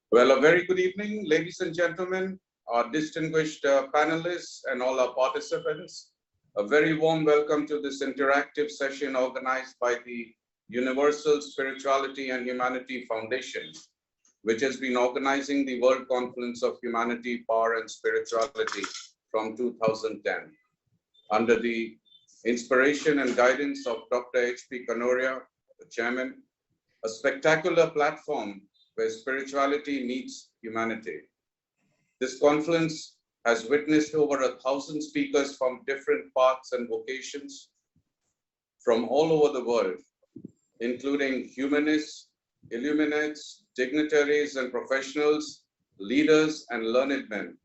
Well, a very good evening, ladies and gentlemen, our distinguished panelists and all our participants. A very warm welcome to this interactive session organized by the Universal Spirituality and Humanity Foundation, which has been organizing the World Conference of Humanity, Power and Spirituality from 2010. Under the inspiration and guidance of Dr. H.P. Kanoria, the chairman, a spectacular platform where spirituality meets humanity. This conference has witnessed over 1,000 speakers from different paths and vocations from all over the world, including humanists, illuminates, dignitaries and professionals, leaders and learned men.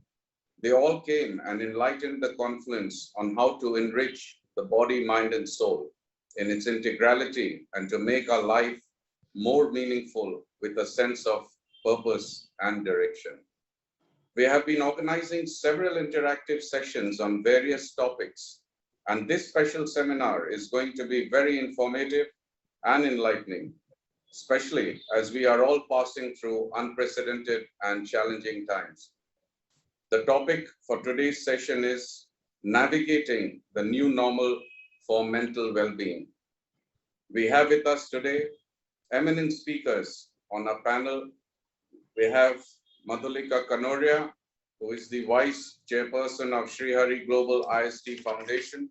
They all came and enlightened the conference on how to enrich the body, mind, and soul in its integrality and to make our life more meaningful with a sense of purpose and direction. We have been organizing several interactive sessions on various topics, and this special seminar is going to be very informative and enlightening, especially as we are all passing through unprecedented and challenging times. The topic for today's session is navigating the new normal for mental well-being. We have with us today eminent speakers on our panel. We have Madhulika Kanoria, who is the Vice Chairperson of Sri Hari Global ISD Foundation.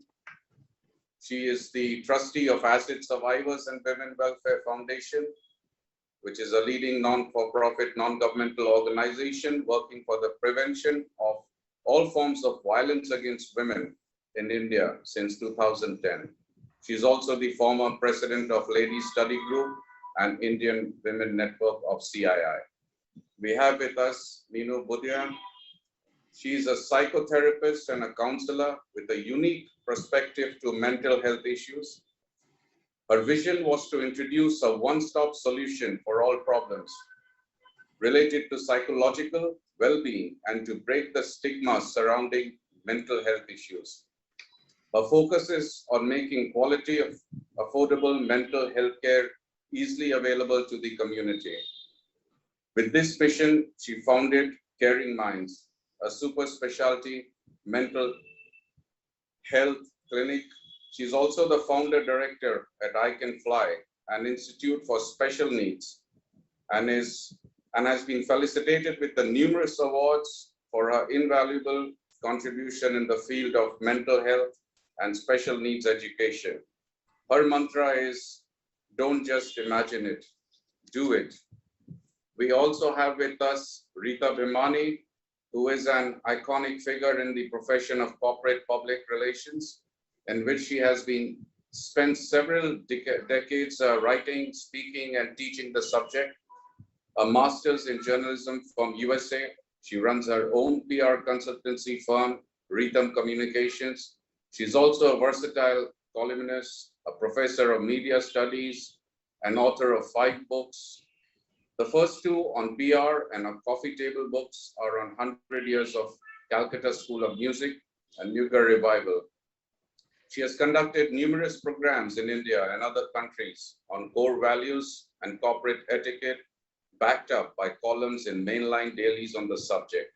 She is the Trustee of Acid Survivors and Women Welfare Foundation, which is a leading non-for-profit, non-governmental organization working for the prevention of all forms of violence against women in India since 2010. She is also the former president of Ladies Study Group and Indian Women Network of CII. We have with us Minu, Budhia. She is a psychotherapist and a counselor with a unique perspective to mental health issues. Her vision was to introduce a one-stop solution for all problems related to psychological well-being and to break the stigma surrounding mental health issues. Her focus is on making quality of affordable mental health care easily available to the community. With this mission, she founded Caring Minds, a super specialty mental health clinic. She's also the founder director at I Can Fly, an institute for special needs, and has been felicitated with the numerous awards for her invaluable contribution in the field of mental health and special needs education. Her mantra is, don't just imagine it, do it. We also have with us Rita Bhimani, who is an iconic figure in the profession of corporate public relations, in which she has spent several decades writing, speaking, and teaching the subject. A master's in journalism from USA. She runs her own PR consultancy firm, Rhythm Communications. She's also a versatile columnist, a professor of media studies, an author of 5 books. The first 2 on PR and on coffee table books are on 100 years of Calcutta School of Music and Mughal Revival. She has conducted numerous programs in India and other countries on core values and corporate etiquette, backed up by columns in mainline dailies on the subject.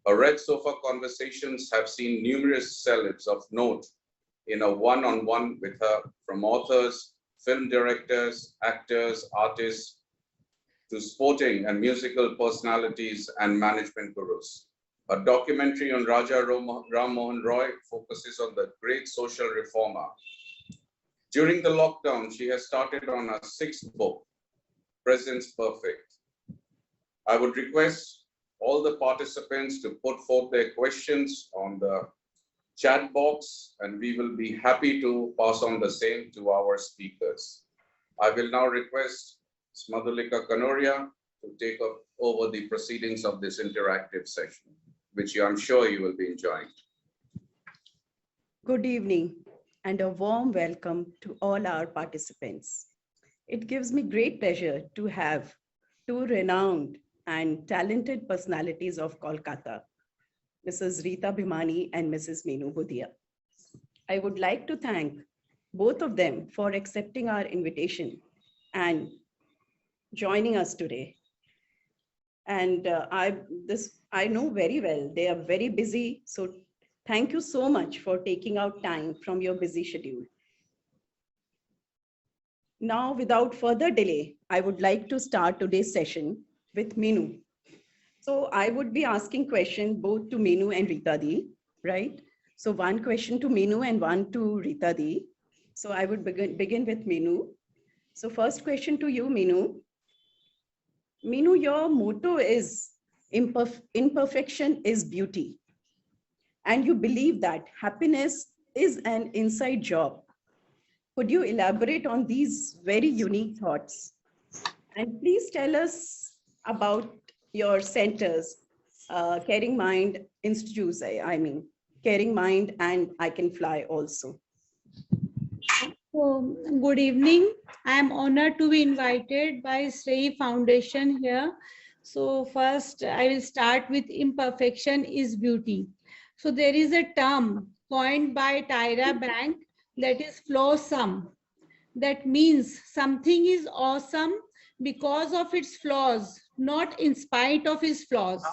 Her Red Sofa conversations have seen numerous celebs of note in a one-on-one with her, from authors, film directors, actors, artists, to sporting and musical personalities and management gurus. A documentary on Raja Ram Mohan Roy focuses on the great social reformer. During the lockdown, she has started on her 6th book, Presence Perfect. I would request all the participants to put forth their questions on the chat box, and we will be happy to pass on the same to our speakers. I will now request Madhulika Kanoria to take over the proceedings of this interactive session, which I'm sure you will be enjoying. Good evening and a warm welcome to all our participants. It gives me great pleasure to have 2 renowned and talented personalities of Kolkata, Mrs. Rita Bhimani and Mrs. Minu Budhia. I would like to thank both of them for accepting our invitation and joining us today. And I know very well. They are very busy. So thank you so much for taking out time from your busy schedule. Now, without further delay, I would like to start today's session with Minu. So I would be asking questions both to Minu and Rita Di, right? So one question to Minu and one to Rita Di. So I would begin with Minu. So first question to you, Minu. Minu, your motto is imperfection is beauty. And you believe that happiness is an inside job. Could you elaborate on these very unique thoughts? And please tell us about your centers, Caring Mind Institutes, I mean, Caring Mind and I Can Fly also. So, good evening. I am honored to be invited by Sri Foundation here. So first I will start with imperfection is beauty. So there is a term coined by Tyra Bank that is flawsome. That means something is awesome because of its flaws, not in spite of its flaws.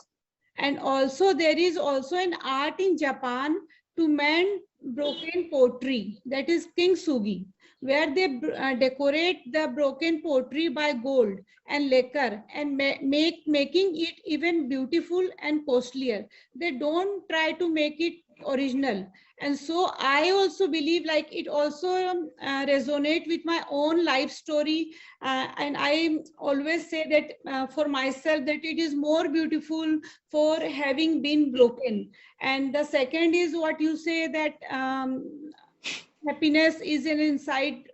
And also there is also an art in Japan to mend broken pottery, that is kintsugi, where they decorate the broken pottery by gold and lacquer and making it even beautiful and costlier. They don't try to make it original. And so I also believe like it also resonate with my own life story, and I always say that for myself that it is more beautiful for having been broken. And the second is what you say that happiness is an inside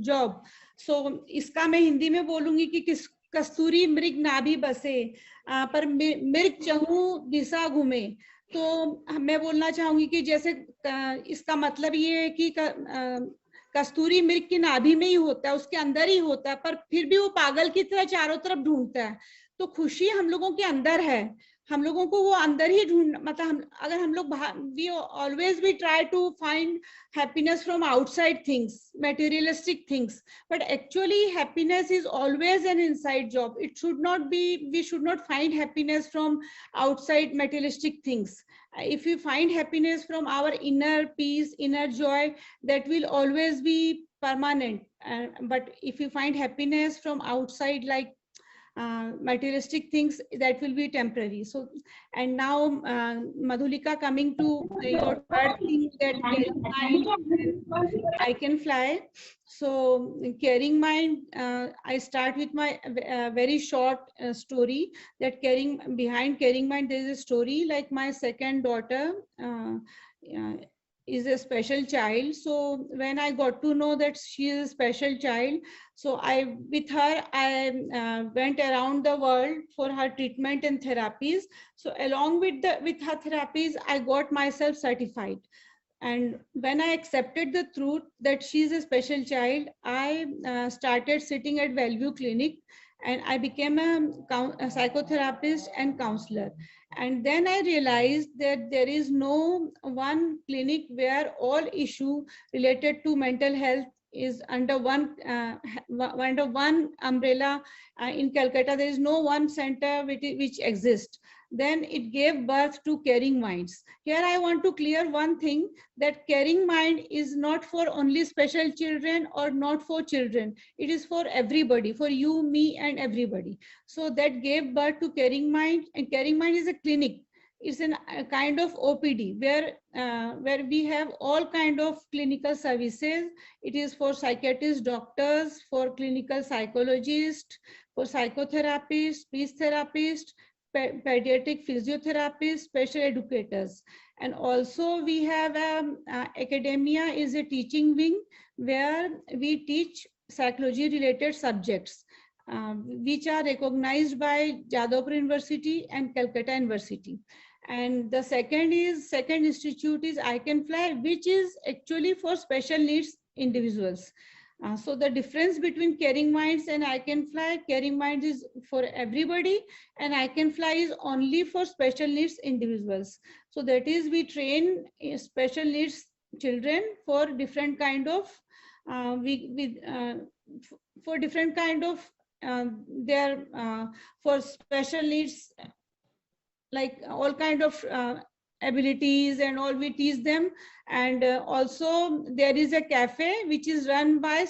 job. So इसका मैं हिंदी में बोलूंगी कि किस कस्तूरी मृग नाभि बसे पर मृग चहु दिशा घूमे. तो मैं बोलना चाहूंगी कि जैसे इसका मतलब ये है कि कस्तूरी मृग की नाभि में ही होता है, उसके अंदर ही होता है, पर फिर भी वो पागल की तरह चारों तरफ ढूंढता है. तो खुशी हम लोगों के अंदर है, हम लोगों को वो अंदर ही ढूंढ, मतलब अगर हम लोग we always we try to find happiness from outside things, materialistic things, but actually happiness is always an inside job. It should not be, we should not find happiness from outside materialistic things. If we find happiness from our inner peace, inner joy, that will always be permanent. But if you find happiness from outside, like materialistic things, that will be temporary. So, and now Madhulika, coming to your third thing, that caring mind, I can fly. So caring mind, I start with my very short story, that behind caring mind there is a story. Like my second daughter is a special child. So when I got to know that she is a special child, so with her I went around the world for her treatment and therapies. So along with her therapies, I got myself certified. And when I accepted the truth that she is a special child, I started sitting at Bellevue Clinic, and I became a psychotherapist and counselor. And then I realized that there is no one clinic where all issue related to mental health is under one umbrella. In Calcutta, there is no one center which exists. Then it gave birth to Caring Minds. Here I want to clear one thing, that Caring Mind is not for only special children or not for children. It is for everybody, for you, me, and everybody. So that gave birth to Caring Mind, and Caring Mind is a clinic. It's a kind of OPD where we have all kind of clinical services. It is for psychiatrists, doctors, for clinical psychologists, for psychotherapists, speech therapists, pediatric physiotherapists, special educators. And also we have academia is a teaching wing where we teach psychology related subjects, which are recognized by Jadavpur University and Calcutta University. And the second institute is I Can Fly, which is actually for special needs individuals. So the difference between Caring Minds and I Can Fly, Caring Minds is for everybody and I Can Fly is only for special needs individuals. So that is, we train special needs children for different kind of for different kind of they're for special needs, like all kind of abilities and all, we teach them. And also there is a cafe which is run by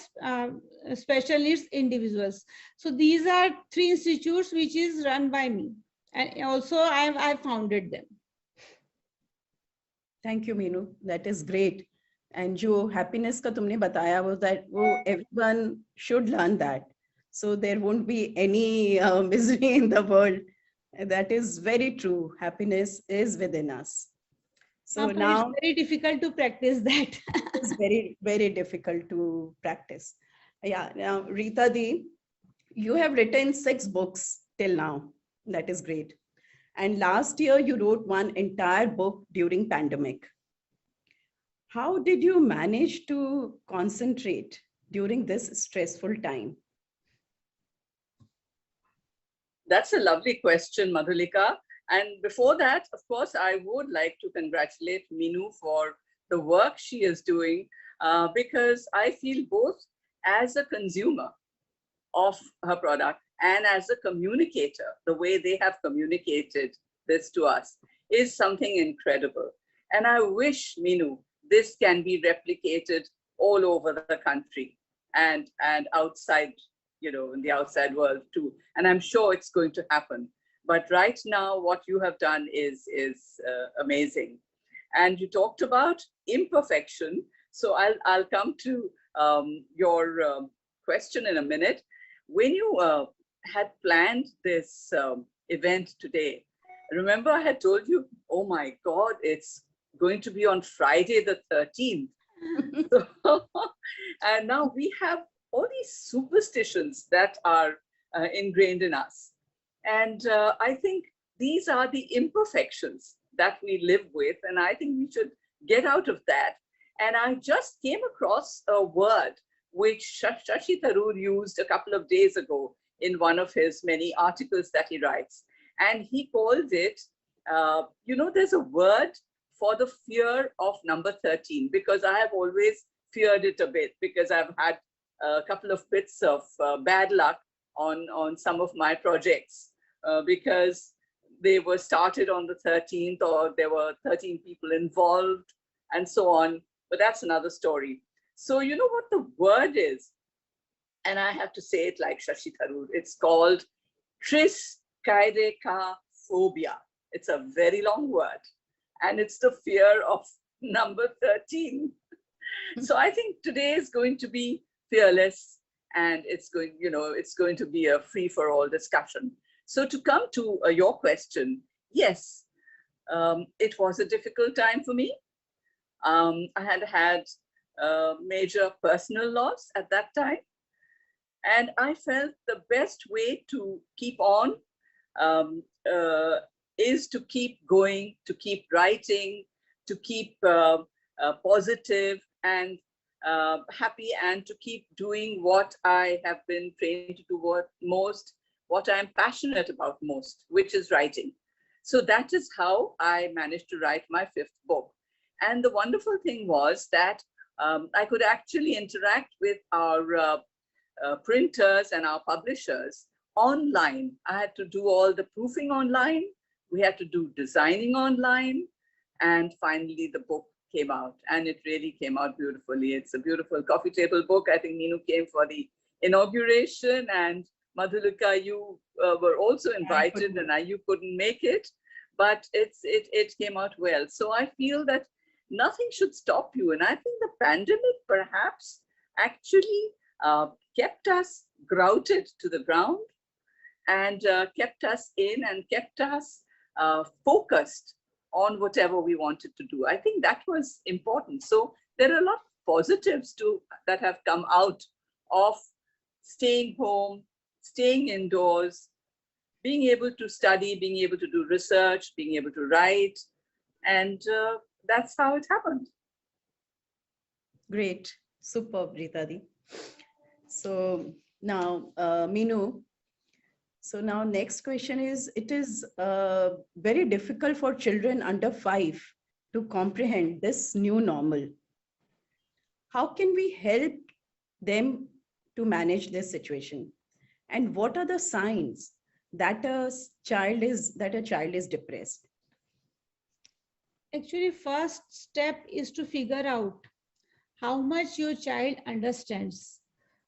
special needs individuals. So these are 3 institutes which is run by me, and also I founded them. Thank you, Minu. That is great. And जो happiness का तुमने बताया was that वो everyone should learn that. So there won't be any misery in the world. And that is very true. Happiness is within us. So But now it's very difficult to practice that. it's very, very difficult to practice. Yeah. Now, Rita Di, you have written 6 books till now. That is great. And last year you wrote one entire book during pandemic. How did you manage to concentrate during this stressful time? That's a lovely question, Madhulika. And before that, of course, I would like to congratulate Minu for the work she is doing, because I feel both as a consumer of her product and as a communicator, the way they have communicated this to us is something incredible. And I wish, Minu, this can be replicated all over the country and outside, you know, in the outside world too. And I'm sure it's going to happen. But right now, what you have done is amazing. And you talked about imperfection. So I'll come to your question in a minute. When you had planned this event today, remember I had told you, oh my God, it's going to be on Friday the 13th. So, and now we have all these superstitions that are ingrained in us. And I think these are the imperfections that we live with. And I think we should get out of that. And I just came across a word which Shashi Tharoor used a couple of days ago in one of his many articles that he writes. And he called it, you know, there's a word for the fear of number 13, because I have always feared it a bit, because I've had a couple of bits of bad luck on some of my projects, because they were started on the 13th, or there were 13 people involved and so on. But that's another story. So you know what the word is? And I have to say it like Shashi Tharoor. It's called triskaidekaphobia. It's a very long word. And it's the fear of number 13. So I think today is going to be fearless, and it's going, you know, it's going to be a free for all discussion. So to come to your question, yes, it was a difficult time for me. I had major personal loss at that time. And I felt the best way to keep on is to keep going, to keep writing, to keep positive and happy, and to keep doing what I have been trained to do what I'm passionate about most, which is writing. So that is how I managed to write my 5th book. And the wonderful thing was that I could actually interact with our printers and our publishers online. I had to do all the proofing online. We had to do designing online. And finally, the book came out, and it really came out beautifully. It's a beautiful coffee table book. I think Minu came for the inauguration, and Madhulika, you were also invited, and you couldn't make it, but it came out well. So I feel that nothing should stop you. And I think the pandemic perhaps actually kept us grouted to the ground, and kept us in, and kept us focused on whatever we wanted to do. I think that was important. So there are a lot of positives that have come out of staying home, staying indoors, being able to study, being able to do research, being able to write. And that's how it happened. Great. Superb, Rita Di. So now, Minu, so now next question is, it is very difficult for children under 5 to comprehend this new normal. How can we help them to manage this situation? And what are the signs that a child is depressed? Actually, first step is to figure out how much your child understands.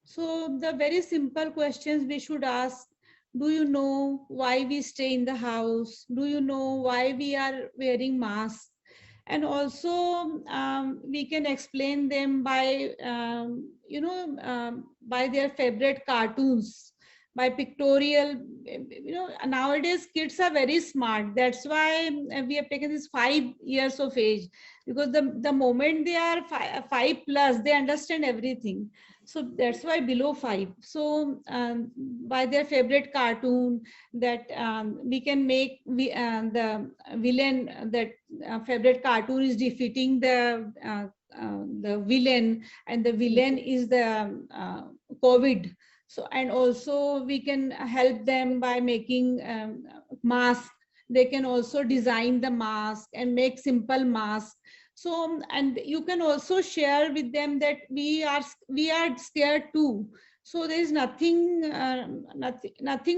So the very simple questions we should ask: do you know why we stay in the house? Do you know why we are wearing masks? And also we can explain them by by their favorite cartoons, by pictorial. Nowadays kids are very smart. That's why we have taken this 5 years of age, because the moment they are 5 plus, they understand everything. So that's why below 5. So by their favorite cartoon, that we can make the villain, that favorite cartoon is defeating the villain, and the villain is the COVID. So, and also we can help them by making masks. They can also design the mask and make simple masks. So, and you can also share with them that we are scared too. So there is nothing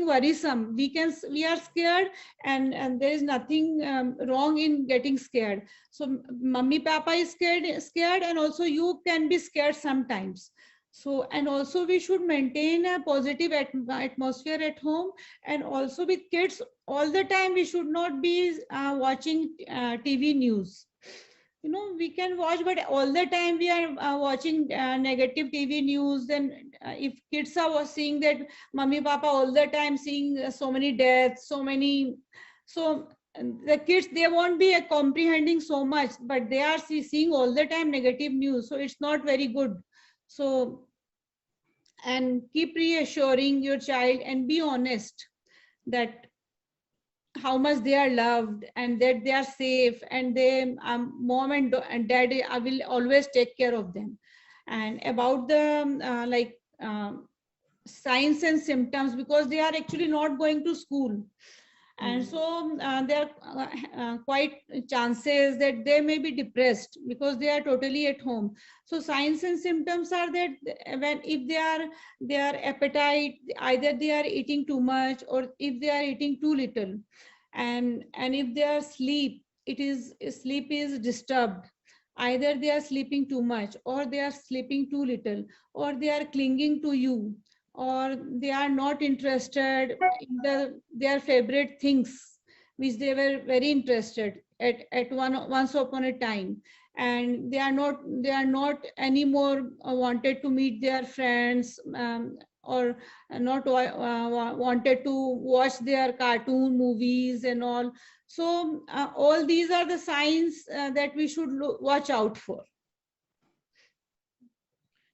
worrisome. We are scared, and there is nothing wrong in getting scared. So mummy papa is scared, and also you can be scared sometimes. So, and also we should maintain a positive atmosphere at home. And also with kids, all the time we should not be watching TV news. We can watch, but all the time we are watching negative TV news. Then if kids are seeing that mummy papa all the time seeing so many deaths, so the kids, they won't be comprehending so much, but they are seeing all the time negative news. So it's not very good. So, and keep reassuring your child and be honest that how much they are loved and that they are safe, and they mom and dad, I will always take care of them. And about the signs and symptoms, because they are actually not going to school, and so there are quite chances that they may be depressed because they are totally at home. So signs and symptoms are that when if their appetite, either they are eating too much or if they are eating too little, and if their sleep is disturbed, either they are sleeping too much or they are sleeping too little, or they are clinging to you, or they are not interested in their favorite things which they were very interested at once upon a time, and they are not anymore wanted to meet their friends, or not wanted to watch their cartoon movies and all. So all these are the signs that we should watch out for.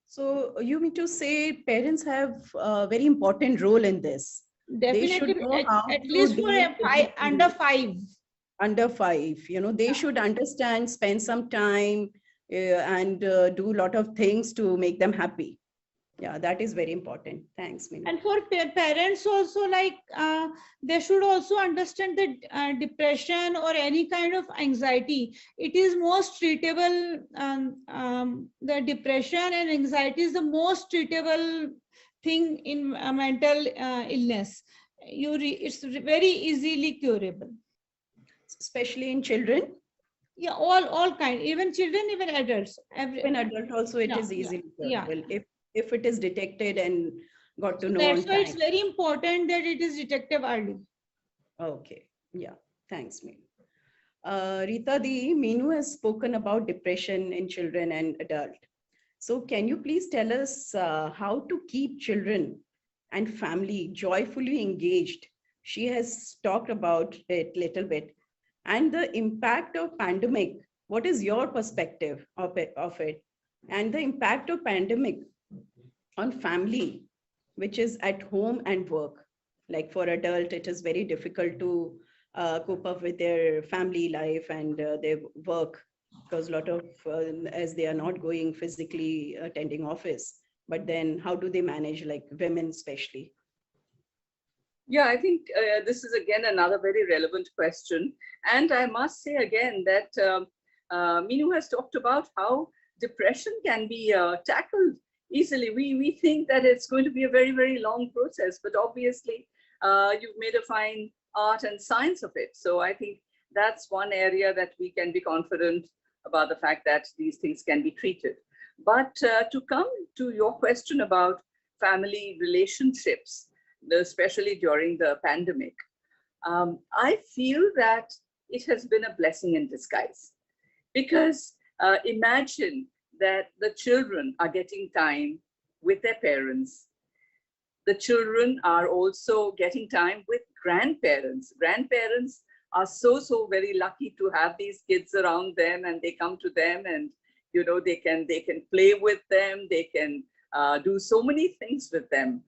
So you mean to say parents have a very important role in this? Definitely, they should know how at to least deal for with under 5. Under 5, they should understand, spend some time, and do a lot of things to make them happy. Yeah, that is very important. Thanks, Minu. And for parents also, like they should also understand that depression or any kind of anxiety, it is most treatable. The depression and anxiety is the most treatable thing in mental illness. It's very easily curable. Especially in children? Yeah, all kind, even children, even adults. Even adult also, it is easily curable if it is detected and got to know. That's why it's very important that it is detected early. Okay, yeah, thanks, Minu. Rita, Minu has spoken about depression in children and adult. So can you please tell us how to keep children and family joyfully engaged? She has talked about it a little bit. And the impact of pandemic, what is your perspective of it? And the impact of pandemic on family, which is at home and work. Like for adult, it is very difficult to cope up with their family life and their work, because a lot of, as they are not going physically attending office, but then how do they manage, like women especially? Yeah, I think this is again another very relevant question. And I must say again that Minu has talked about how depression can be tackled easily. We think that it's going to be a very, very long process, but obviously you've made a fine art and science of it. So I think that's one area that we can be confident about, the fact that these things can be treated. But to come to your question about family relationships, especially during the pandemic, I feel that it has been a blessing in disguise, because imagine that the children are getting time with their parents. The children are also getting time with grandparents. Grandparents are so very lucky to have these kids around them, and they come to them, and they can play with them, they can do so many things with them.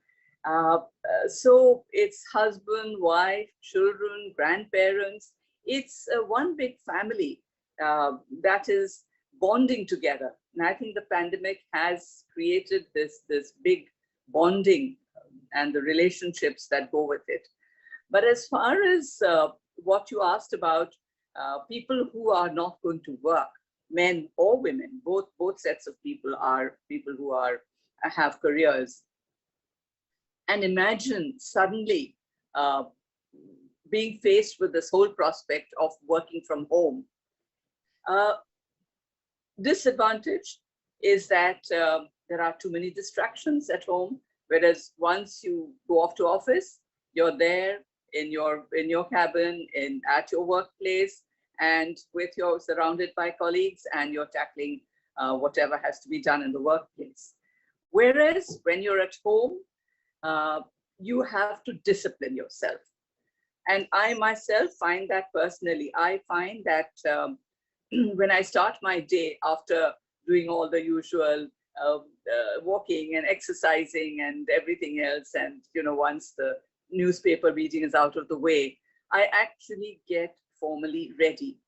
So it's husband, wife, children, grandparents. It's one big family that is bonding together. And I think the pandemic has created this big bonding and the relationships that go with it. But as far as what you asked about people who are not going to work, men or women, both sets of people are people who have careers. And imagine suddenly being faced with this whole prospect of working from home. Disadvantage is that there are too many distractions at home, whereas once you go off to office, you're there in your cabin, at your workplace, and you're surrounded by colleagues, and you're tackling whatever has to be done in the workplace. Whereas when you're at home, you have to discipline yourself. And I myself find that personally. I find that when I start my day after doing all the usual walking and exercising and everything else, and once the newspaper reading is out of the way, I actually get formally ready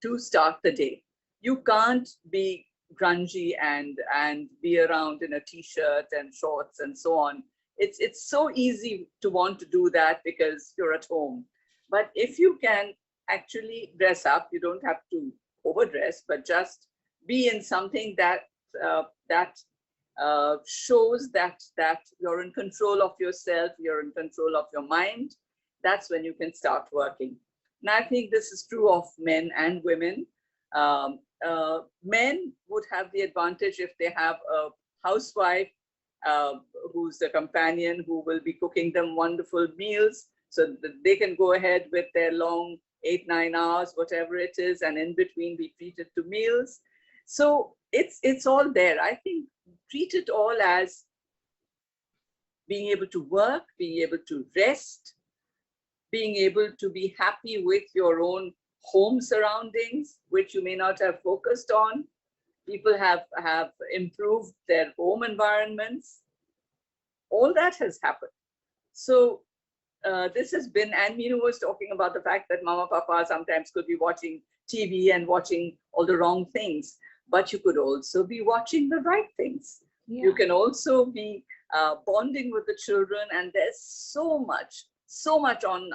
to start the day. You can't be grungy and be around in a t-shirt and shorts and so on. It's so easy to want to do that because you're at home. But if you can actually dress up, you don't have to overdress, but just be in something that shows that you're in control of yourself, you're in control of your mind. That's when you can start working. And I think this is true of men and women. Men would have the advantage if they have a housewife who's the companion, who will be cooking them wonderful meals, so that they can go ahead with their long 8-9 hours, whatever it is, and in between be treated to meals. So it's all there. I think treat it all as being able to work, being able to rest, being able to be happy with your own home surroundings, which you may not have focused on. People have improved their home environments. All that has happened. So this has been, and Minu was talking about the fact that Mama Papa sometimes could be watching TV and watching all the wrong things, but you could also be watching the right things. Yeah. You can also be bonding with the children, and there's so much on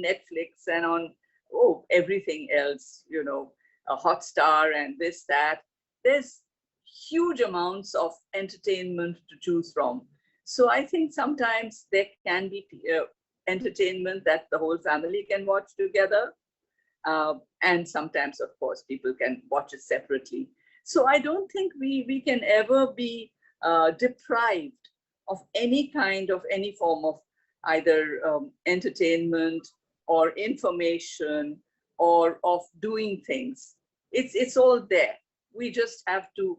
Netflix and on everything else, a Hotstar and this, that. There's huge amounts of entertainment to choose from. So I think sometimes there can be entertainment that the whole family can watch together. And sometimes, of course, people can watch it separately. So I don't think we can ever be deprived of any form of either entertainment or information or of doing things. It's all there. We just have to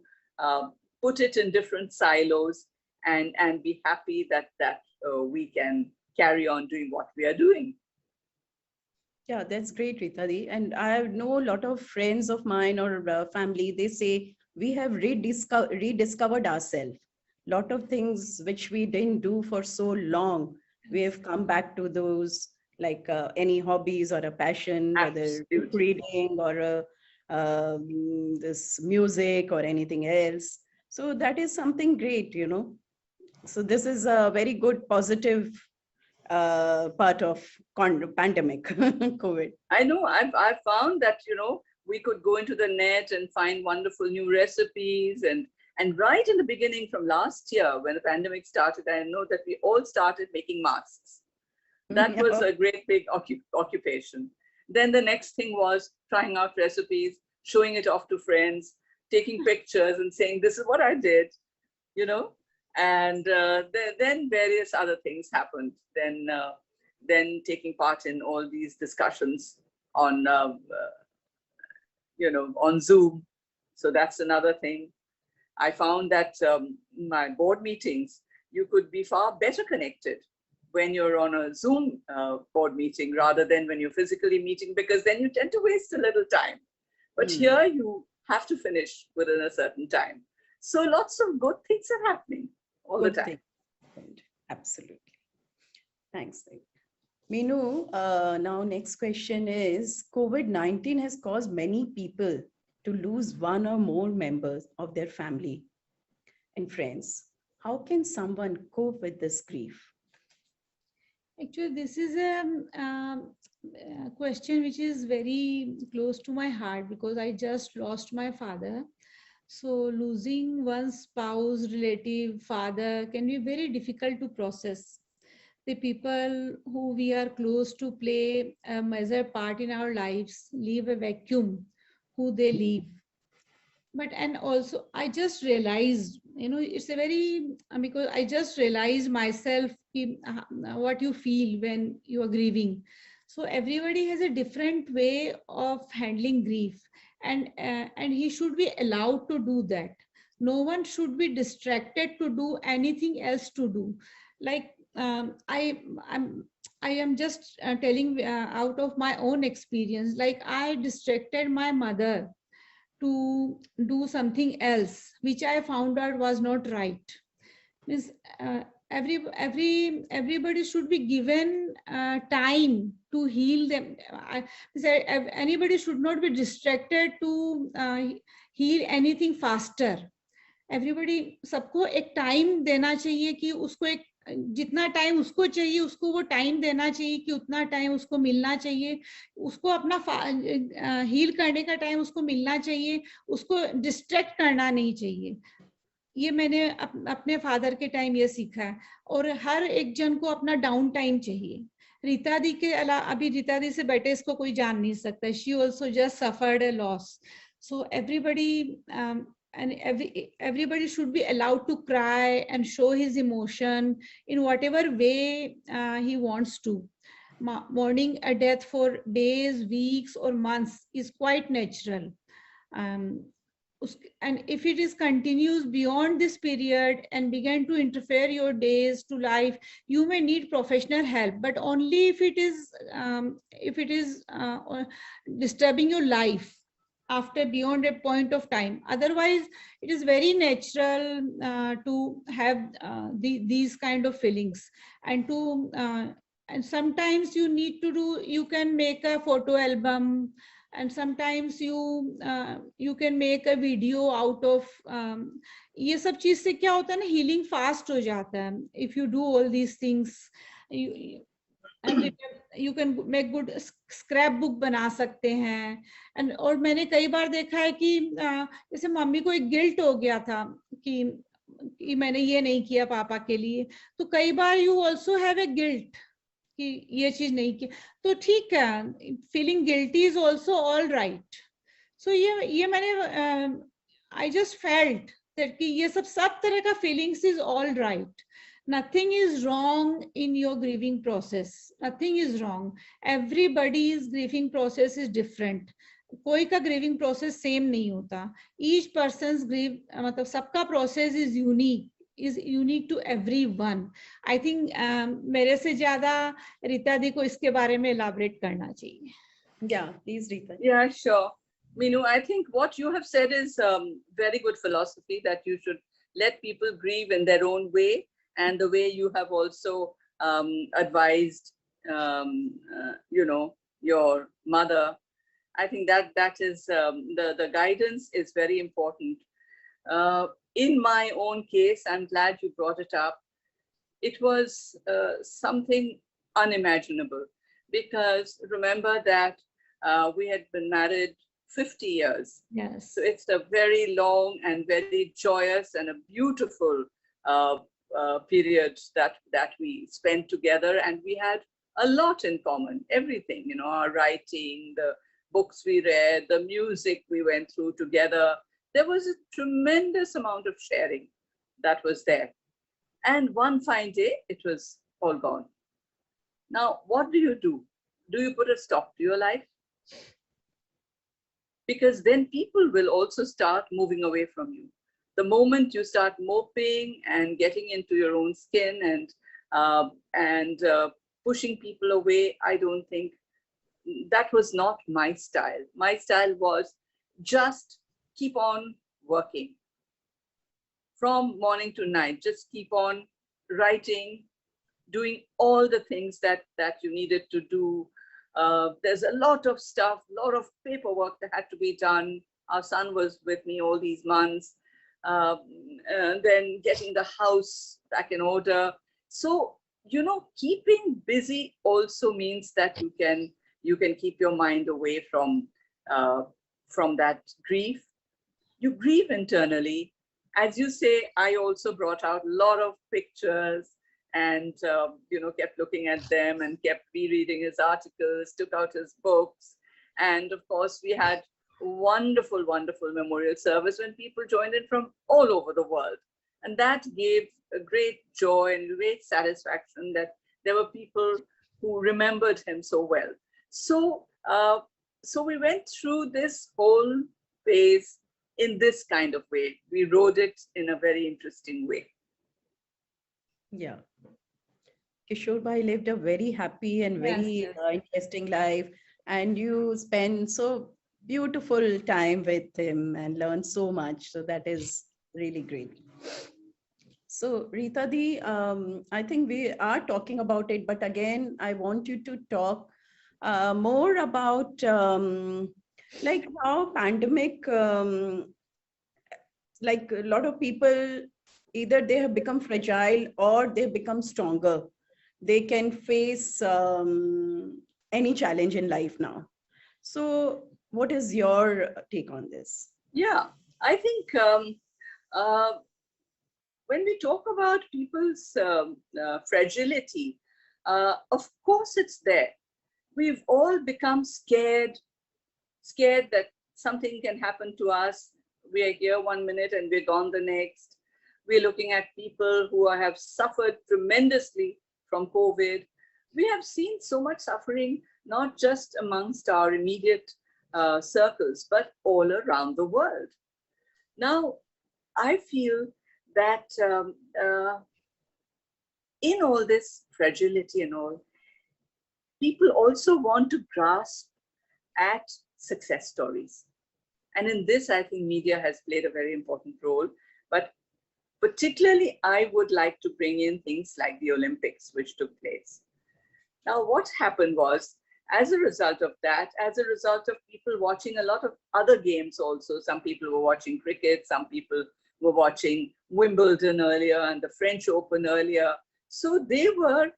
put it in different silos and be happy that we can carry on doing what we are doing. Yeah, that's great, Rita. And I know a lot of friends of mine or family, they say we have rediscovered ourselves. A lot of things which we didn't do for so long, we have come back to those, like any hobbies or a passion, Absolutely. Whether reading or this music or anything else. So that is something great, So this is a very good positive part of pandemic, COVID. I know. I've found that we could go into the net and find wonderful new recipes and And right in the beginning from last year, when the pandemic started, I know that we all started making masks. That was a great big occupation. Then the next thing was trying out recipes, showing it off to friends, taking pictures and saying, this is what I did, you know. And then various other things happened. Then taking part in all these discussions on, on Zoom. So that's another thing. I found that my board meetings, you could be far better connected when you're on a Zoom board meeting rather than when you're physically meeting, because then you tend to waste a little time. But here you have to finish within a certain time. So lots of good things are happening all the time. Absolutely. Thanks. Minu, now next question is, COVID-19 has caused many people to lose one or more members of their family and friends. How can someone cope with this grief? Actually, this is a question which is very close to my heart because I just lost my father. So losing one's spouse, relative, father can be very difficult to process. The people who we are close to play a major part in our lives leave a vacuum who they leave. But and also I just realized, it's a very, because I just realized myself what you feel when you are grieving. So everybody has a different way of handling grief, and he should be allowed to do that. No one should be distracted to do anything else to do. Like I am just telling out of my own experience. Like I distracted my mother to do something else, which I found out was not right. Means everybody should be given time to heal them. Anybody should not be distracted to heal anything faster. Everybody, सबको एक time देना चाहिए कि उसको एक जितना time उसको चाहिए उसको वो टाइम देना चाहिए कि उतना टाइम उसको मिलना चाहिए, उसको अपना हील करने का टाइम उसको मिलना चाहिए, उसको डिस्ट्रैक्ट करना नहीं चाहिए. ये मैंने अपने फादर के टाइम ये सीखा है. और हर एक जन को अपना डाउन टाइम चाहिए. रीता दी के अलावा अभी रीता दी से बेटे इसको कोई जान नहीं सकता. She also just suffered a loss. So everybody and everybody should be allowed to cry and show his emotion in whatever way he wants to. Mourning a death for days, weeks or months is quite natural. And if it is continues beyond this period and begin to interfere your days to life, you may need professional help, but only if it is disturbing your life after beyond a point of time. Otherwise, it is very natural to have these kind of feelings, and to and sometimes you need to do. You can make a photo album, and sometimes you can make a video out of. ये सब चीज से क्या होता है ना, healing fast हो जाता है. If you do all these things, and you can make good scrapbook बना सकते हैं. And और मैंने कई बार देखा है कि जैसे मम्मी को एक गिल्ट हो गया था कि मैंने ये नहीं किया पापा के लिए, तो कई बार you also have a guilt कि ये चीज नहीं की, तो ठीक है. Feeling guilty is also all right. So ये मैंने I just felt that कि ये सब तरह का feelings is all right. Nothing is wrong in your grieving process. Nothing is wrong. Everybody's grieving process is different. कोई का grieving process same नहीं होता. Each person's grief, मतलब सबका process is unique to everyone. I think मेरे से ज़्यादा रीता दी को इसके बारे में elaborate करना चाहिए. Yeah, please, Rita. Yeah, sure. Minu, I think what you have said is very good philosophy, that you should let people grieve in their own way. And the way you have also advised, your mother, I think that is the guidance is very important. In my own case, I'm glad you brought it up. It was something unimaginable, because remember that we had been married 50 years. Yes. So it's a very long and very joyous and a beautiful period that we spent together, and we had a lot in common, everything, you know, our writing, the books we read, the music we went through together. There was a tremendous amount of sharing that was there. And one fine day, it was all gone. Now, what do? Do you put a stop to your life? Because then people will also start moving away from you. The moment you start moping and getting into your own skin and pushing people away, I don't think that was not my style. My style was just keep on working from morning to night. Just keep on writing, doing all the things that you needed to do. There's a lot of stuff, a lot of paperwork that had to be done. Our son was with me all these months. And then getting the house back in order. So, you know, keeping busy also means that you can keep your mind away from that grief. You grieve internally. As you say, I also brought out a lot of pictures and, you know, kept looking at them and kept rereading his articles, took out his books. And of course, we had wonderful, wonderful memorial service when people joined in from all over the world. And that gave a great joy and great satisfaction that there were people who remembered him so well. So, so we went through this whole phase in this kind of way. We rode it in a very interesting way. Yeah. Kishore Bhai lived a very happy and very interesting life, and you spent so beautiful time with him and learned so much. So that is really great. So Rita Di, I think we are talking about it, but again, I want you to talk more about like how pandemic, like a lot of people, either they have become fragile or they become stronger. They can face any challenge in life now. So what is your take on this? Yeah, I think when we talk about people's fragility, of course it's there. We've all become scared that something can happen to us. We are here 1 minute and we're gone the next. We're looking at people who have suffered tremendously from COVID. We have seen so much suffering, not just amongst our immediate circles, but all around the world. Now, I feel that in all this fragility and all, people also want to grasp at success stories. And in this, I think media has played a very important role. But particularly, I would like to bring in things like the Olympics, which took place. Now, what happened was, as a result of that, as a result of people watching a lot of other games also, some people were watching cricket, some people were watching Wimbledon earlier and the French Open earlier. So they were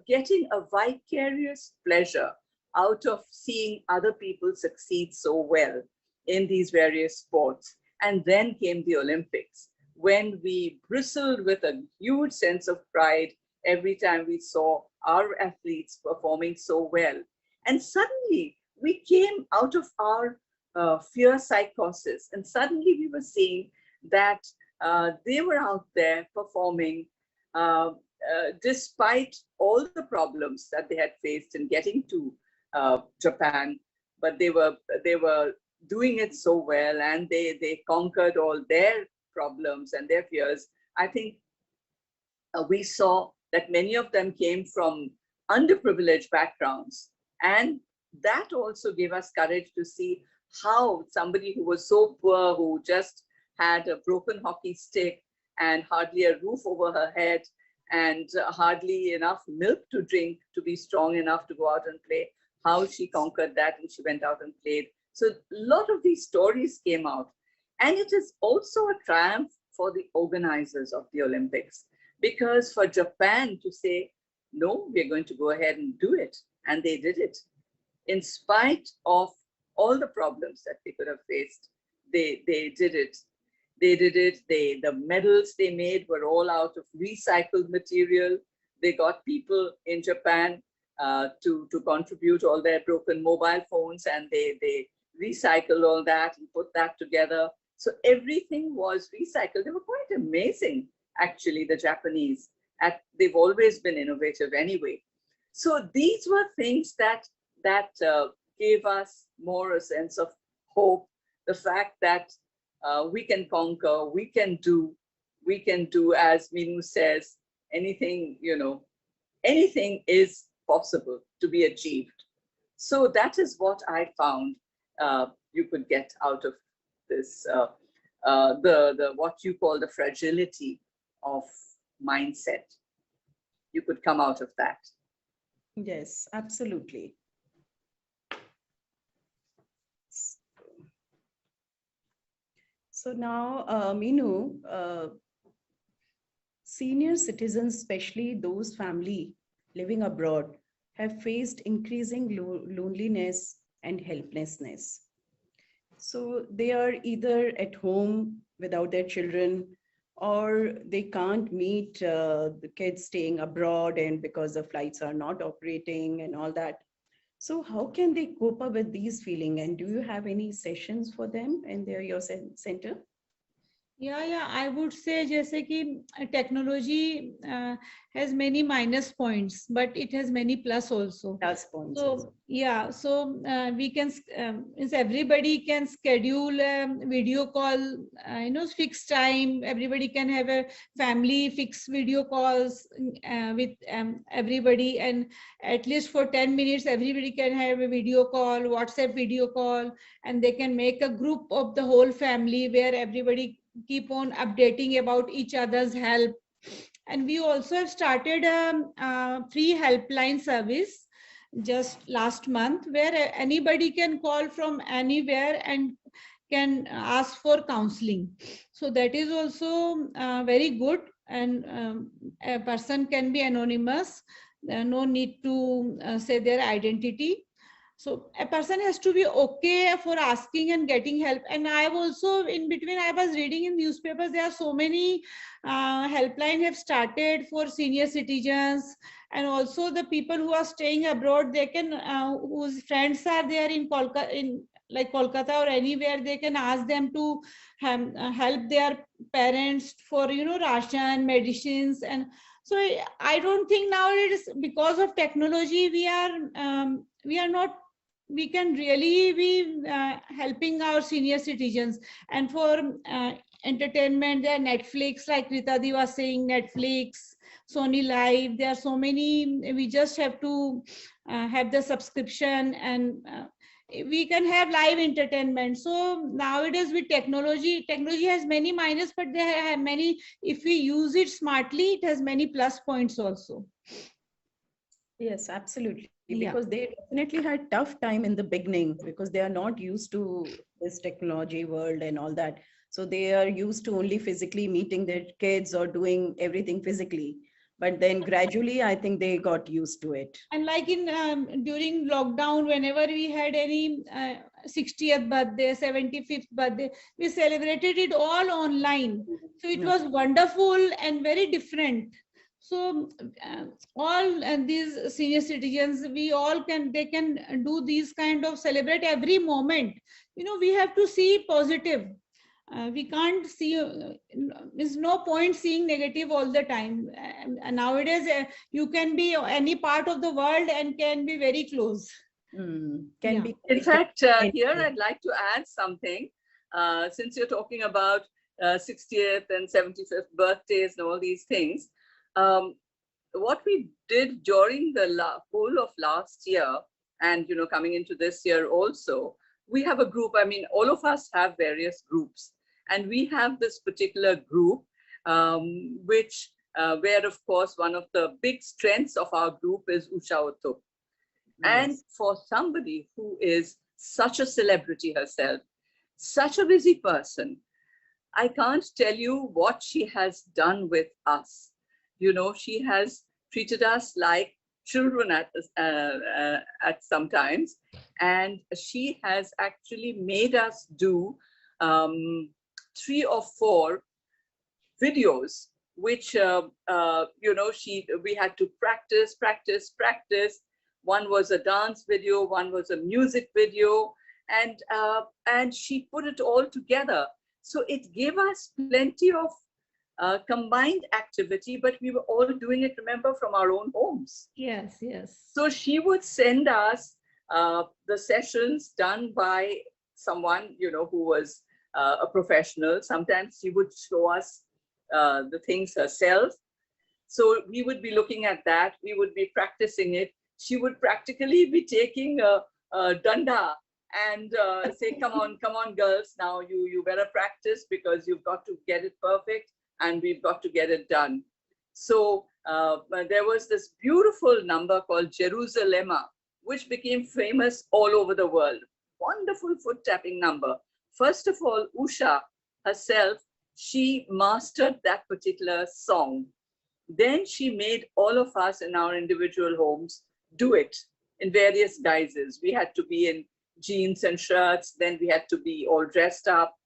getting a vicarious pleasure out of seeing other people succeed so well in these various sports. And then came the Olympics, when we bristled with a huge sense of pride every time we saw our athletes performing so well. And suddenly we came out of our fear psychosis, and suddenly we were seeing that they were out there performing despite all the problems that they had faced in getting to Japan, but they were doing it so well, and they conquered all their problems and their fears. I think we saw that many of them came from underprivileged backgrounds, and that also gave us courage to see how somebody who was so poor, who just had a broken hockey stick and hardly a roof over her head and hardly enough milk to drink to be strong enough to go out and play, how she conquered that and she went out and played. So a lot of these stories came out. And it is also a triumph for the organizers of the Olympics, because for Japan to say, no, we're going to go ahead and do it. And they did it in spite of all the problems that they could have faced. They did it. They did it. The medals they made were all out of recycled material. They got people in Japan to contribute all their broken mobile phones, and they recycled all that and put that together. So everything was recycled. They were quite amazing, actually, the Japanese. They've always been innovative anyway. So these were things that gave us more a sense of hope, the fact that we can conquer, we can do, as Minu says, anything, anything is possible to be achieved. So that is what I found you could get out of this, the what you call the fragility of mindset. You could come out of that. Yes, absolutely. So now, Minu, senior citizens, especially those family living abroad, have faced increasing loneliness and helplessness. So they are either at home without their children, or they can't meet the kids staying abroad, and because the flights are not operating and all that. So how can they cope up with these feelings? And do you have any sessions for them in your center? Yeah, I would say जैसे कि technology has many minus points, but it has many plus also. Plus points. So yeah, so we can, everybody can schedule a video call, fixed time. Everybody can have a family fixed video calls with everybody, and at least for 10 minutes, everybody can have a video call, WhatsApp video call, and they can make a group of the whole family where everybody keep on updating about each other's help. And we also have started a free helpline service just last month, where anybody can call from anywhere and can ask for counseling. So that is also very good, and a person can be anonymous, no need to say their identity. So a person has to be okay for asking and getting help. And I have also, in between, I was reading in newspapers, there are so many helpline have started for senior citizens, and also the people who are staying abroad, they can, whose friends are there in Kolkata or anywhere, they can ask them to help their parents for, ration, medicines. And so I don't think now it is because of technology, we can really be helping our senior citizens. And for entertainment, there are Netflix, like Rita Di was saying, Netflix, Sony Live, there are so many. We just have to have the subscription, and we can have live entertainment. So nowadays with technology has many minus, but there have many, if we use it smartly, it has many plus points also. Yes, absolutely. Yeah. Because they definitely had tough time in the beginning, because they are not used to this technology world and all that. So they are used to only physically meeting their kids or doing everything physically. But then gradually, I think they got used to it. And like in during lockdown, whenever we had any 60th birthday, 75th birthday, we celebrated it all online. So it was wonderful and very different. So all these senior citizens, they can do these kind of celebrate every moment. We have to see positive. We can't see, there's no point seeing negative all the time. And nowadays, you can be any part of the world and can be very close. Be. In fact, here I'd like to add something. Since you're talking about 60th and 75th birthdays and all these things, what we did during the whole of last year, and coming into this year also, we have a group. I mean, all of us have various groups, and we have this particular group, which where of course one of the big strengths of our group is Usha Uthup. Yes. And for somebody who is such a celebrity herself, such a busy person, I can't tell you what she has done with us. She has treated us like children at some times, and she has actually made us do 3 or 4 videos, which we had to practice. One was a dance video, one was a music video, and she put it all together. So it gave us plenty of combined activity, but we were all doing it, remember, from our own homes. Yes, yes. So she would send us the sessions done by someone, who was a professional. Sometimes she would show us the things herself. So we would be looking at that. We would be practicing it. She would practically be taking a danda and say, come on, girls, now you better practice, because you've got to get it perfect and we've got to get it done. So there was this beautiful number called Jerusalema, which became famous all over the world. Wonderful foot tapping number. First of all, Usha herself, she mastered that particular song. Then she made all of us in our individual homes do it in various guises. We had to be in jeans and shirts. Then we had to be all dressed up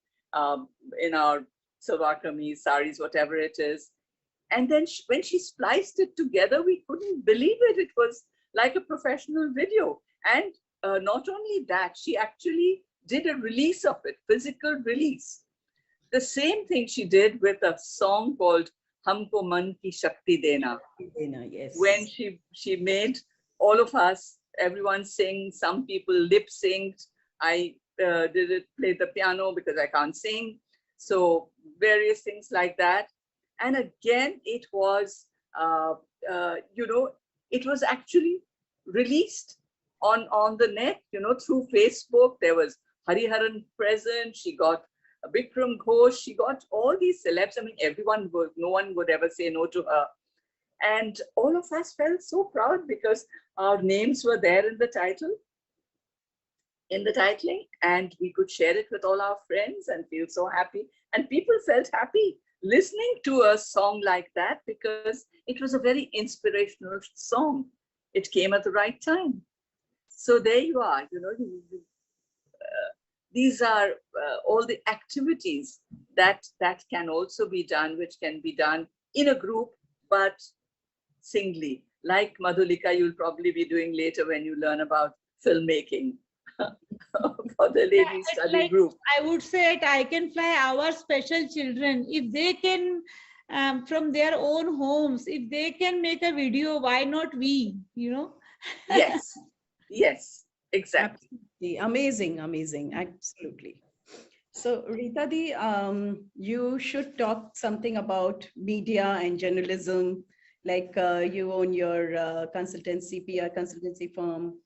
in our salwar kameez, saris, whatever it is. And then when she spliced it together, we couldn't believe it. It was like a professional video. And not only that, she actually did a release of it, physical release. The same thing she did with a song called Humko Man Ki Shakti Dena. Yes. When she made all of us, everyone sing, some people lip synced. I played the piano because I can't sing. So various things like that. And again, it was, it was actually released on the net, through Facebook. There was Hariharan present. She got Bikram Ghosh. She got all these celebs. I mean, no one would ever say no to her. And all of us felt so proud because our names were there in the titling, and we could share it with all our friends and feel so happy. And people felt happy listening to a song like that because it was a very inspirational song. It came at the right time. So there you are, these are all the activities that can also be done, which can be done in a group, but singly. Like Madhulika, you'll probably be doing later when you learn about filmmaking for the ladies study group. I would say at I Can Fly, our special children, if they can, from their own homes, if they can make a video, why not we, Yes, yes, exactly. Amazing, absolutely. So Rita Di, you should talk something about media and journalism, like you own your consultancy, PR consultancy firm,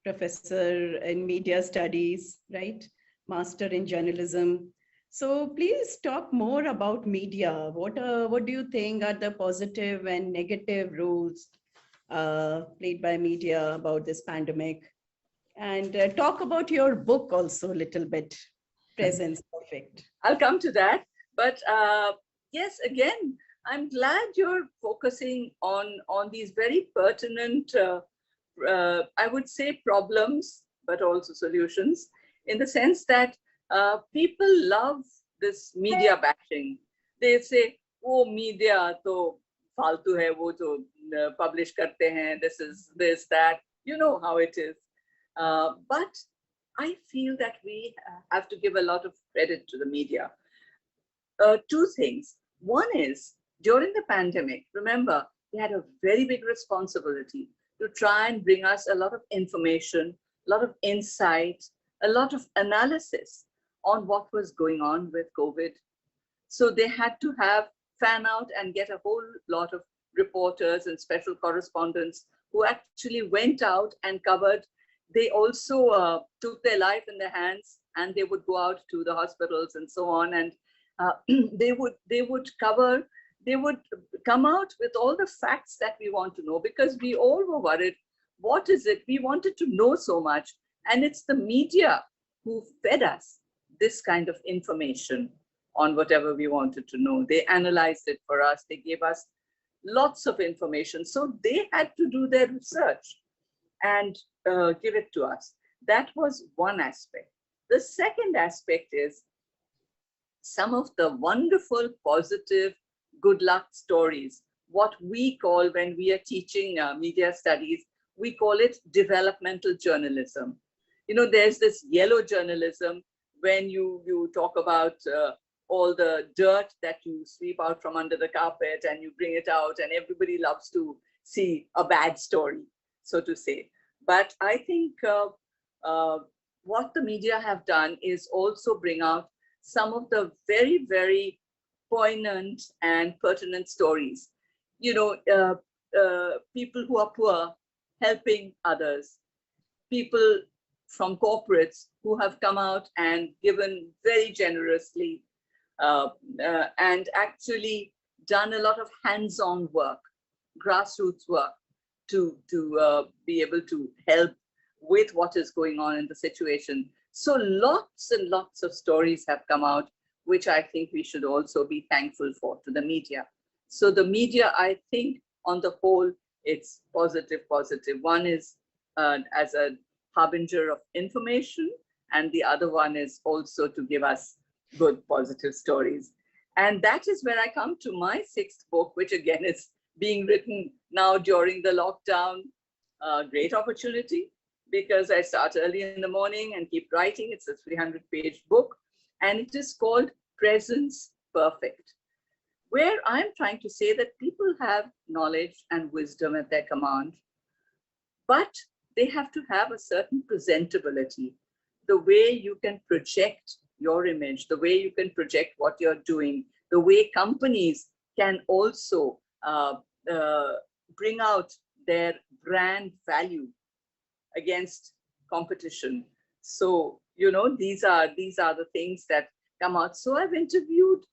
professor in media studies, right? Master in journalism. So please talk more about media. What do you think are the positive and negative roles played by media about this pandemic? And talk about your book also a little bit. Presence Perfect. I'll come to that. But yes, again, I'm glad you're focusing on these very pertinent, I would say, problems, but also solutions, in the sense that people love this media bashing. They say, oh, media to faltu hai, wo to publish karte hain, this is this, that, you know how it is. But I feel that we have to give a lot of credit to the media. 2 things. One is, during the pandemic, remember, they had a very big responsibility to try and bring us a lot of information, a lot of insight, a lot of analysis on what was going on with COVID. So they had to have fan out and get a whole lot of reporters and special correspondents who actually went out and covered. They also took their life in their hands, and they would go out to the hospitals and so on, and they would come out with all the facts that we want to know, because we all were worried. What is it? We wanted to know so much, and it's the media who fed us this kind of information on whatever we wanted to know. They analyzed it for us. They gave us lots of information. So they had to do their research and give it to us. That was one aspect. The second aspect is some of the wonderful, positive, good luck stories, what we call, when we are teaching media studies, we call it developmental journalism. You know, there's this yellow journalism when you talk about all the dirt that you sweep out from under the carpet and you bring it out, and everybody loves to see a bad story, so to say. But I think what the media have done is also bring out some of the very, very poignant and pertinent stories. You know, people who are poor helping others, people from corporates who have come out and given very generously and actually done a lot of hands-on work, grassroots work to be able to help with what is going on in the situation. So lots and lots of stories have come out, which I think we should also be thankful for to the media. So the media, I think on the whole, it's positive. One is as a harbinger of information, and the other one is also to give us good, positive stories. And that is where I come to my sixth book, which again is being written now during the lockdown. Great opportunity, because I start early in the morning and keep writing. It's a 300-page book, and it is called Presence Perfect, where I'm trying to say that people have knowledge and wisdom at their command, but they have to have a certain presentability, the way you can project your image, the way you can project what you're doing, the way companies can also bring out their brand value against competition. So, you know, these are the things that come out. So I've interviewed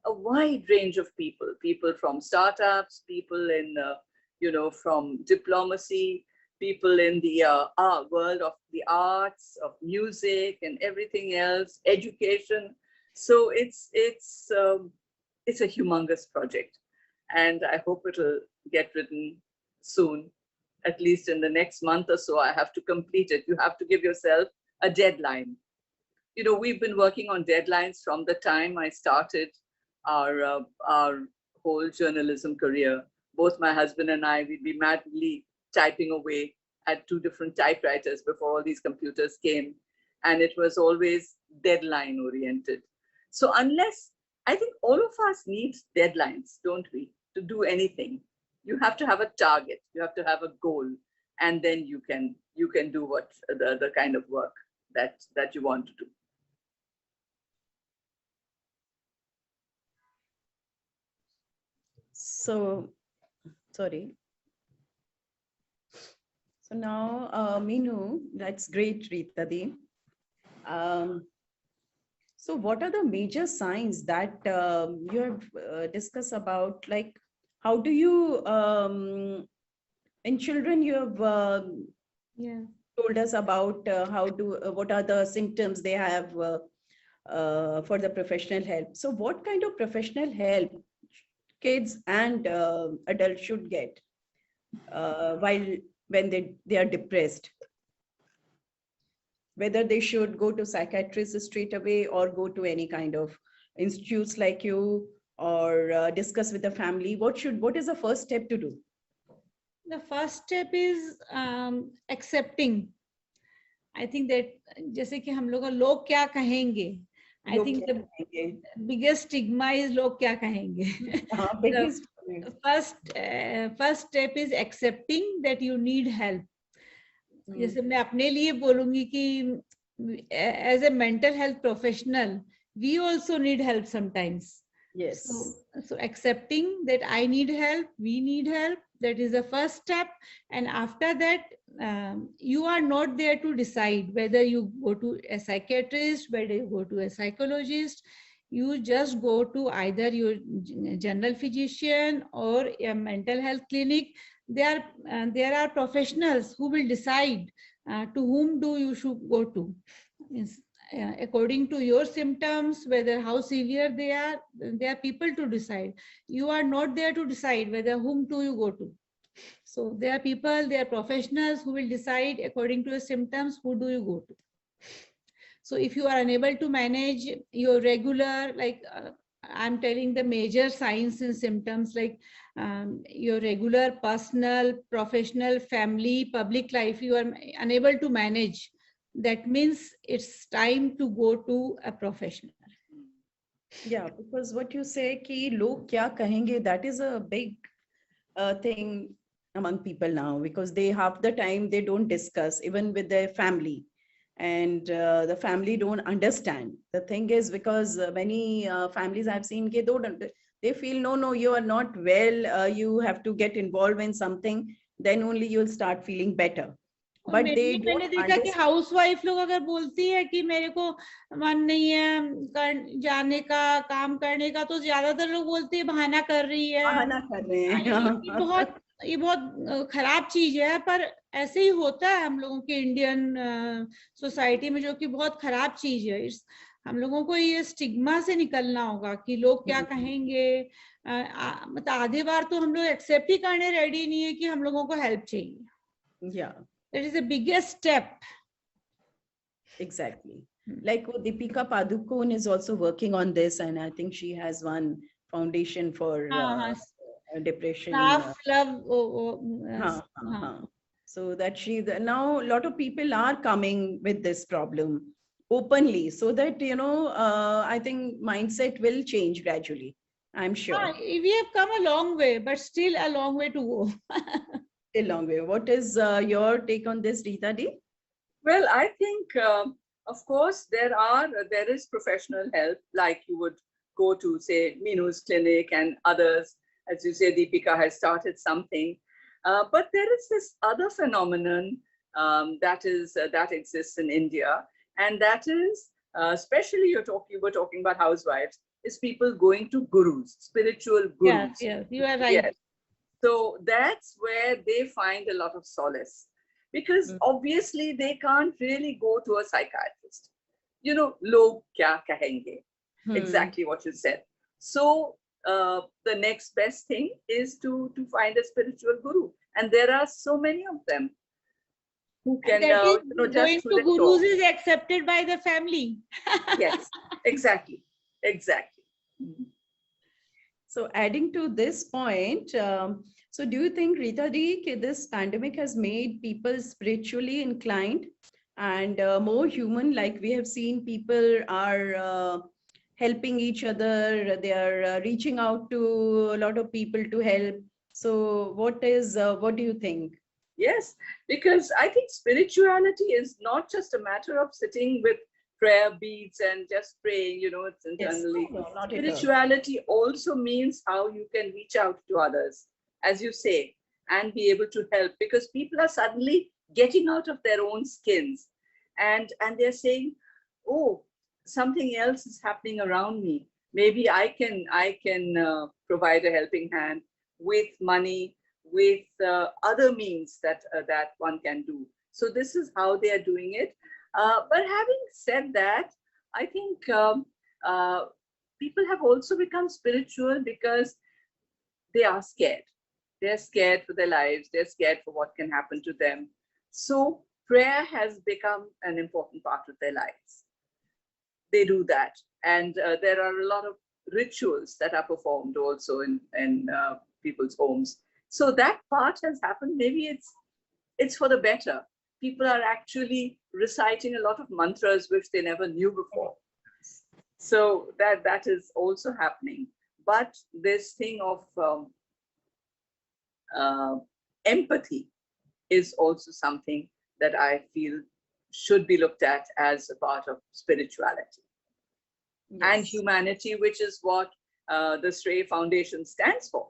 a wide range of people from startups, people in, you know, from diplomacy, people in the world of the arts, of music and everything else, education. So it's a humongous project, and I hope it'll get written soon. At least in the next month or so, I have to complete it. You have to give yourself a deadline. You know, we've been working on deadlines from the time I started our whole journalism career. Both my husband and I, we'd be madly typing away at 2 different typewriters before all these computers came. And it was always deadline oriented. So unless, I think all of us need deadlines, don't we, to do anything. You have to have a target, you have to have a goal, and then you can do what the kind of work that you want to do. So, sorry. So now, Minu, that's great, Rita Di. So what are the major signs that you have discussed about, like, how do you, in children, you have told us about what are the symptoms they have for the professional help. So what kind of professional help kids and adults should get when they are depressed? Whether they should go to psychiatrists straight away or go to any kind of institutes like you, or discuss with the family. What is the first step to do? The first step is accepting. I think that जैसे कि हम लोग क्या कहेंगे, I think the biggest stigma is लोग क्या कहेंगे. Biggest. First step is accepting that you need help. जैसे मैं अपने लिए बोलूंगी कि as a mental health professional, we also need help sometimes. Yes. So accepting that I need help, we need help, that is the first step. And after that, you are not there to decide whether you go to a psychiatrist, whether you go to a psychologist. You just go to either your general physician or a mental health clinic. There are professionals who will decide to whom do you should go to. according to your symptoms, whether how severe they are people to decide. You are not there to decide whether whom do you go to. So there are people, there are professionals who will decide according to your symptoms, who do you go to. So if you are unable to manage your regular, like I'm telling the major signs and symptoms, like your regular personal, professional, family, public life, you are unable to manage, that means it's time to go to a professional. Yeah, because what you say, ki log kya kahenge, that is a big thing among people now, because they half the time they don't discuss even with their family, and the family don't understand. The thing is, because many families I've seen, they feel no, you are not well, you have to get involved in something, then only you'll start feeling better. But they मैंने don't देखा कि understand. Housewife लोग अगर बोलती है कि मेरे को मन नहीं है जाने का, काम करने का, तो ज्यादातर लोग बोलते हैं बहाना कर रही है, बहाना कर रहे हैं. ये बहुत खराब चीज है, पर ऐसे ही होता है हम लोगों के इंडियन सोसाइटी में, जो कि बहुत खराब चीज है. हम लोगों को ये स्टिग्मा से निकलना होगा कि लोग क्या कहेंगे. मतलब आधे बार तो हम लोग एक्सेप्ट ही करने रेडी नहीं है कि हम लोगों को हेल्प चाहिए. Yeah. That is the biggest step. Exactly. Like Deepika Padukone is also working on this, and I think she has one foundation for depression. Self-love. So that now a lot of people are coming with this problem openly, so that I think mindset will change gradually. I'm sure. We have come a long way, but still a long way to go. A long way. What is your take on this, Rita Di? Well, I think, of course, there is professional help, like you would go to, say, Minu's clinic and others. As you say, Deepika has started something. But there is this other phenomenon that exists in India, and that is, especially you were talking about housewives, is people going to gurus, spiritual gurus. Yes, you are right. Yes. So that's where they find a lot of solace, because obviously they can't really go to a psychiatrist. Log kya kahenge? Exactly what you said. So the next best thing is to find a spiritual guru, and there are so many of them who can going to gurus is accepted by the family. Yes, exactly. So adding to this point, so do you think, Rita Di, this pandemic has made people spiritually inclined and more human? Like we have seen people are helping each other, they are reaching out to a lot of people to help. So what do you think? Yes, because I think spirituality is not just a matter of sitting with prayer beads and just praying, it's internally. Yes, no, not spirituality also means how you can reach out to others, as you say, and be able to help, because people are suddenly getting out of their own skins and they're saying, oh, something else is happening around me. Maybe I can provide a helping hand with money, with other means that one can do. So this is how they are doing it. But having said that, I think people have also become spiritual because they are scared. They're scared for their lives. They're scared for what can happen to them. So prayer has become an important part of their lives. They do that. And there are a lot of rituals that are performed also in people's homes. So that part has happened. Maybe it's for the better. People are actually reciting a lot of mantras which they never knew before. So that is also happening. But this thing of empathy is also something that I feel should be looked at as a part of spirituality. Yes. And humanity, which is what the Stray Foundation stands for.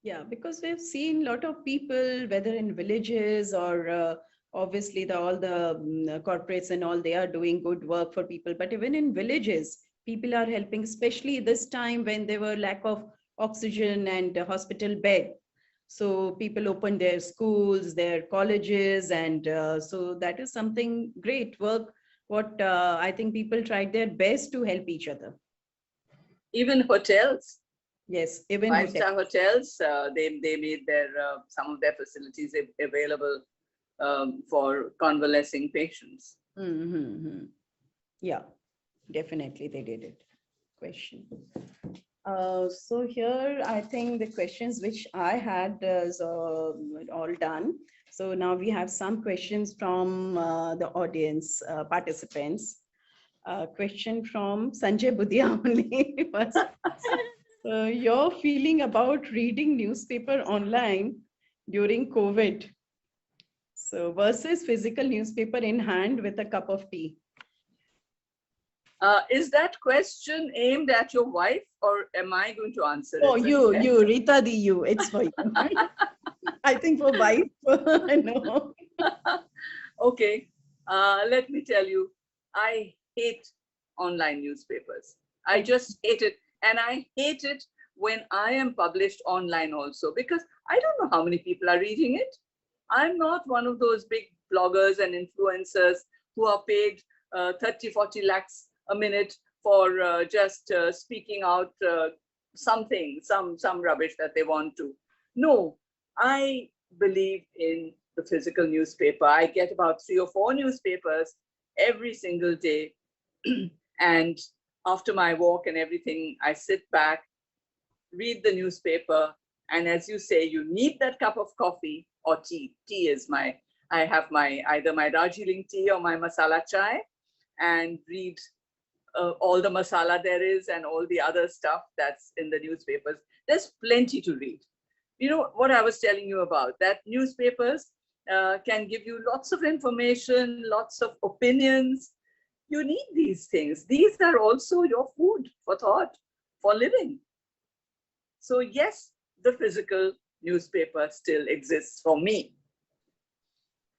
Yeah, because we've seen a lot of people, whether in villages or obviously all the corporates and all, they are doing good work for people. But even in villages, people are helping, especially this time when there were lack of oxygen and hospital bed. So people opened their schools, their colleges, and so that is something great work what I think people tried their best to help each other. Even hotels, Yes, even five-star hotels, they made their some of their facilities available for convalescing patients. Mm-hmm. Yeah, definitely they did it. Question. So here, I think the questions which I had is all done. So now we have some questions from the audience participants. Question from Sanjay Budhia only first. Your feeling about reading newspaper online during COVID. So versus physical newspaper in hand with a cup of tea. Is that question aimed at your wife, or am I going to answer Oh, it? you, Rita the you, it's for you. I think for wife, no. Okay, let me tell you, I hate online newspapers. I just hate it. And I hate it when I am published online also, because I don't know how many people are reading it. I'm not one of those big bloggers and influencers who are paid 30, 40 lakhs a minute for just speaking out something, some rubbish that they want to. No, I believe in the physical newspaper. I get about 3 or 4 newspapers every single day. And after my walk and everything, I sit back, read the newspaper. And as you say, you need that cup of coffee or tea. Tea is I have either my Darjeeling tea or my masala chai, and read all the masala there is and all the other stuff that's in the newspapers. There's plenty to read. You know what I was telling you about, that newspapers can give you lots of information, lots of opinions. You need these things. These are also your food for thought, for living. So yes, the physical newspaper still exists for me.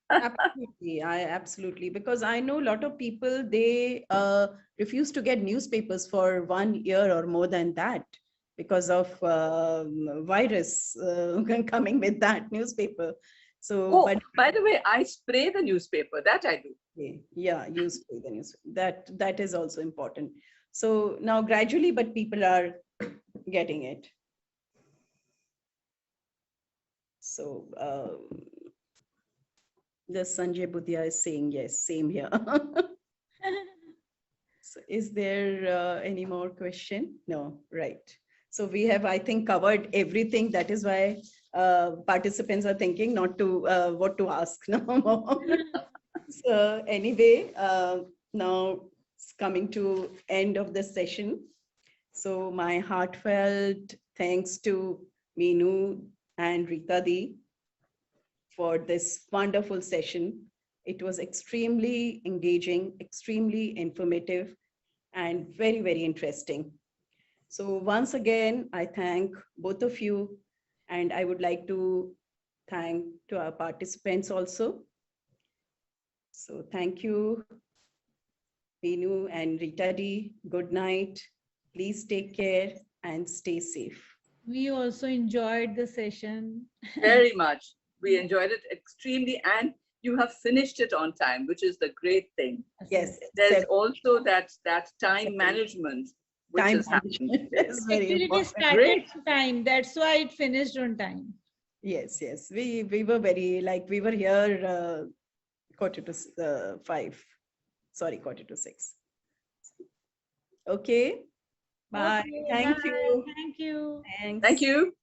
Absolutely, absolutely, because I know a lot of people, they refuse to get newspapers for 1 year or more than that because of virus coming with that newspaper. So, Oh, but by the way, I spray the newspaper. That I do. yeah, you spray the news. That is also important. So now gradually, but people are getting it. So the Sanjay Budhia is saying yes, same here. So is there any more question? No, right. So we have, I think, covered everything. That is why participants are thinking not to what to ask no more. So anyway, now it's coming to end of the session. So my heartfelt thanks to Minu and Rita Di for this wonderful session. It was extremely engaging, extremely informative, and very, very interesting. So once again, I thank both of you, and I would like to thank to our participants also. So thank you, Minu and Rita Di. Good night. Please take care and stay safe. We also enjoyed the session. Very much. We enjoyed it extremely, and you have finished it on time, which is the great thing. Yes. There's also that time management, which Time is happening. management is very Actually, we important. started on time. That's why it finished on time. Yes, yes. We were very, like, we were here 5. Sorry, 5:45. Okay. Bye. Okay, Thank bye. you. Thank you. Thanks. Thank you.